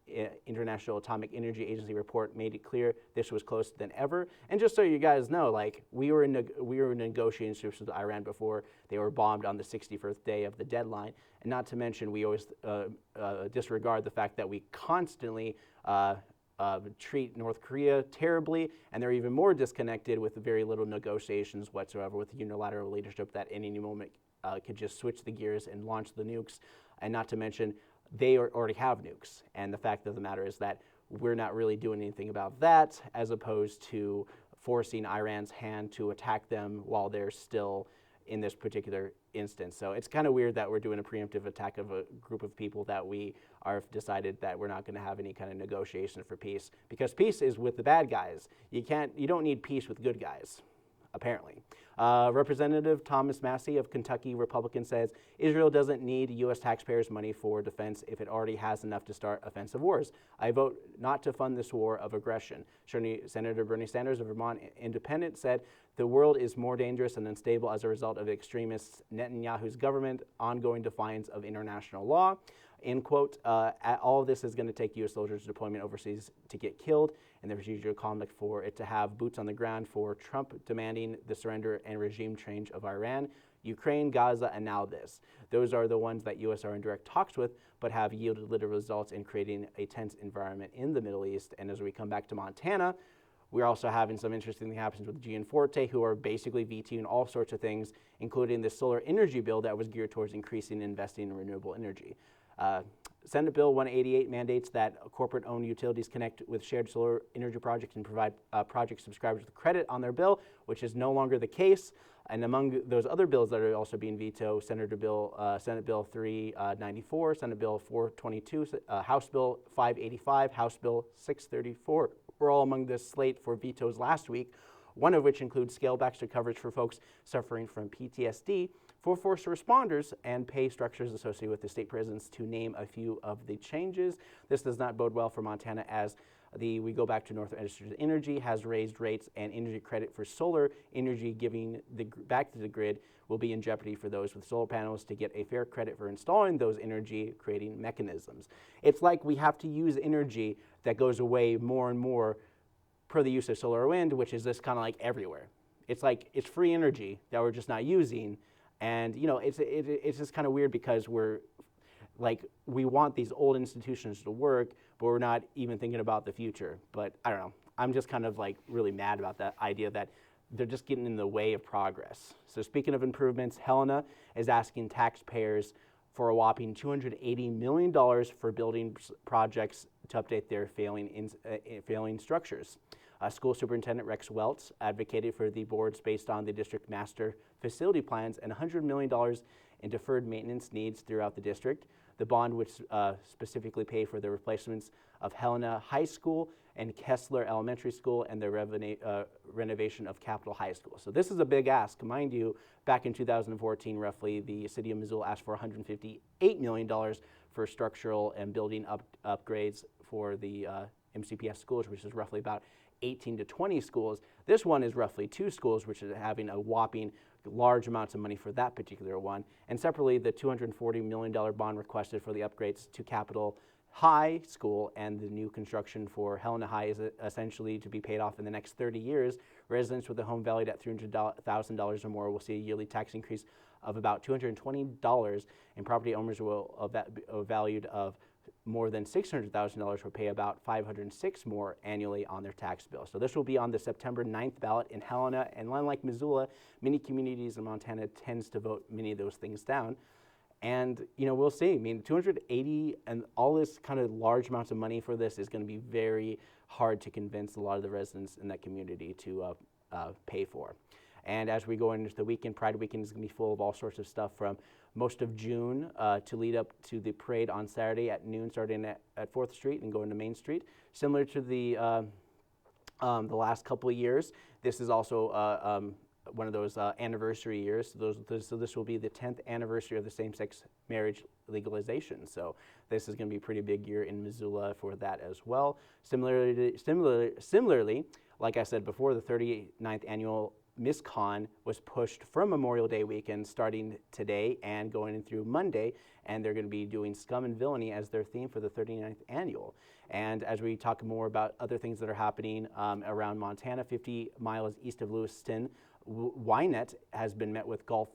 International Atomic Energy Agency report made it clear this was closer than ever. And just so you guys know, we were in negotiations with Iran before they were bombed on the 61st day of the deadline. And not to mention, we always disregard the fact that we constantly treat North Korea terribly, and they're even more disconnected with very little negotiations whatsoever with the unilateral leadership that any moment could just switch the gears and launch the nukes. And not to mention, they already have nukes. And the fact of the matter is that we're not really doing anything about that, as opposed to forcing Iran's hand to attack them while they're still in this particular instance. So it's kind of weird that we're doing a preemptive attack of a group of people that we are decided that we're not going to have any kind of negotiation for peace, because peace is with the bad guys. You don't need peace with good guys, apparently. Representative Thomas Massey of Kentucky, Republican, says Israel doesn't need U.S. taxpayers' money for defense if it already has enough to start offensive wars. I vote not to fund this war of aggression. Senator Bernie Sanders of Vermont Independent said the world is more dangerous and unstable as a result of extremist Netanyahu's government ongoing defiance of international law. End quote. All of this is going to take U.S. soldiers' deployment overseas to get killed, and there's usually a conflict for it to have boots on the ground for Trump demanding the surrender and regime change of Iran, Ukraine, Gaza, and now this. Those are the ones that U.S. are in direct talks with, but have yielded little results in creating a tense environment in the Middle East. And as we come back to Montana, we're also having some interesting things happen with Gianforte, who are basically vetoing all sorts of things, including the solar energy bill that was geared towards increasing and investing in renewable energy. Senate Bill 188 mandates that corporate-owned utilities connect with shared solar energy projects and provide project subscribers with credit on their bill, which is no longer the case. And among those other bills that are also being vetoed, Senate Bill 394, Senate Bill 422, House Bill 585, House Bill 634 were all among this slate for vetoes last week, one of which includes scalebacks to coverage for folks suffering from PTSD, for first responders, and pay structures associated with the state prisons, to name a few of the changes. This does not bode well for Montana, as we go back to Northwestern Energy has raised rates and energy credit for solar energy, giving back to the grid, will be in jeopardy for those with solar panels to get a fair credit for installing those energy creating mechanisms. It's like we have to use energy that goes away more and more per the use of solar or wind, which is just kind of like everywhere. It's like it's free energy that we're just not using, and it's just kind of weird because we want these old institutions to work, but we're not even thinking about the future. But I don't know. I'm just kind of like really mad about that idea that they're just getting in the way of progress. So speaking of improvements, Helena is asking taxpayers for a whopping $280 million for building projects to update their failing structures. School Superintendent Rex Welts advocated for the boards based on the district master facility plans and $100 million in deferred maintenance needs throughout the district. The bond would specifically pay for the replacements of Helena High School and Kessler Elementary School and the renovation of Capitol High School. So this is a big ask. Mind you, back in 2014, roughly, the city of Missoula asked for $158 million for structural and building upgrades for the MCPS schools, which is roughly about 18 to 20 schools. This one is roughly 2 schools, which is having a whopping large amounts of money for that particular one. And separately, the $240 million bond requested for the upgrades to Capitol High School and the new construction for Helena High is essentially to be paid off in the next 30 years. Residents with a home valued at $300,000 or more will see a yearly tax increase of about $220, and property owners will valued of more than $600,000 will pay about $506 more annually on their tax bill. So this will be on the September 9th ballot in Helena, and unlike Missoula, many communities in Montana tends to vote many of those things down. And we'll see. I mean, 280 and all this kind of large amounts of money for this is going to be very hard to convince a lot of the residents in that community to pay for. And as we go into the weekend, Pride Weekend is going to be full of all sorts of stuff from most of June to lead up to the parade on Saturday at noon, starting at 4th Street and going to Main Street. Similar to the last couple of years, this is also one of those anniversary years. So this will be the 10th anniversary of the same-sex marriage legalization. So this is going to be a pretty big year in Missoula for that as well. Similarly, like I said before, the 39th annual MissCon was pushed from Memorial Day weekend starting today and going in through Monday, and they're going to be doing Scum and Villainy as their theme for the 39th annual. And as we talk more about other things that are happening around Montana, 50 miles east of Lewiston, Wynette has been met with golf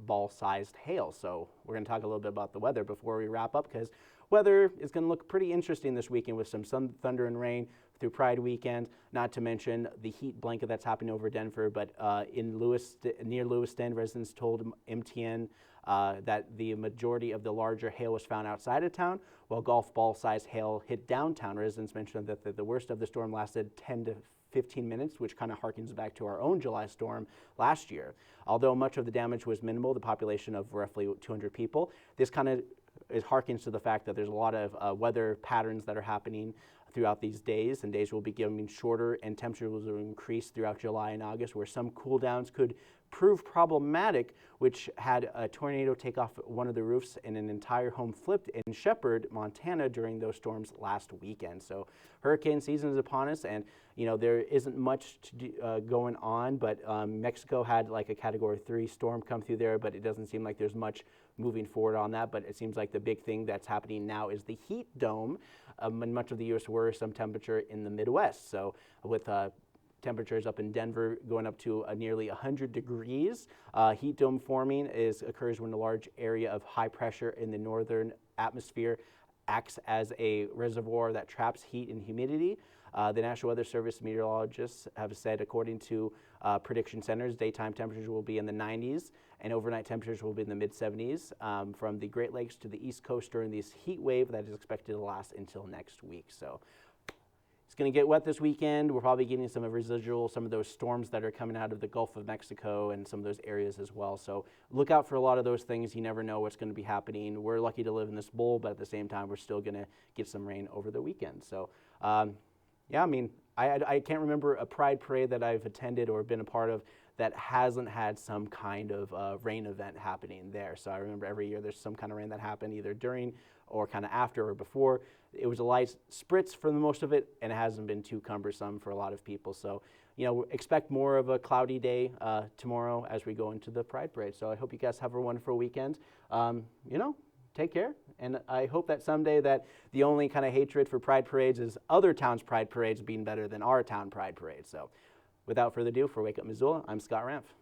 ball-sized hail. So we're going to talk a little bit about the weather before we wrap up, because weather is going to look pretty interesting this weekend with some sun, thunder, and rain through Pride weekend, not to mention the heat blanket that's happening over Denver. But near Lewiston, residents told MTN that the majority of the larger hail was found outside of town, while golf ball-sized hail hit downtown. Residents mentioned that the worst of the storm lasted 10 to 15 minutes, which kind of harkens back to our own July storm last year. Although much of the damage was minimal, the population of roughly 200 people, this kind of harkens to the fact that there's a lot of weather patterns that are happening throughout these days, and days will be getting shorter and temperatures will increase throughout July and August, where some cool downs could prove problematic, which had a tornado take off one of the roofs and an entire home flipped in Shepherd, Montana during those storms last weekend. So hurricane season is upon us, and there isn't much to do, going on, but Mexico had like a Category 3 storm come through there, but it doesn't seem like there's much moving forward on that. But it seems like the big thing that's happening now is the heat dome in much of the U.S. were some temperature in the Midwest. So with temperatures up in Denver going up to nearly 100 degrees. Heat dome forming occurs when a large area of high pressure in the northern atmosphere acts as a reservoir that traps heat and humidity. The National Weather Service meteorologists have said, according to prediction centers, daytime temperatures will be in the 90s and overnight temperatures will be in the mid-70s from the Great Lakes to the East Coast during this heat wave that is expected to last until next week. So it's going to get wet this weekend. We're probably getting some of those storms that are coming out of the Gulf of Mexico and some of those areas as well. So look out for a lot of those things. You never know what's going to be happening. We're lucky to live in this bowl, but at the same time, we're still going to get some rain over the weekend. So yeah, I mean, I can't remember a Pride parade that I've attended or been a part of that hasn't had some kind of rain event happening there. So I remember every year there's some kind of rain that happened either during or kind of after or before. it was a light spritz for the most of it, and it hasn't been too cumbersome for a lot of people. So, expect more of a cloudy day tomorrow as we go into the Pride Parade. So I hope you guys have a wonderful weekend. Take care. And I hope that someday that the only kind of hatred for Pride Parades is other towns' Pride Parades being better than our town Pride Parade. So without further ado, for Wake Up Missoula, I'm Scott Ramph.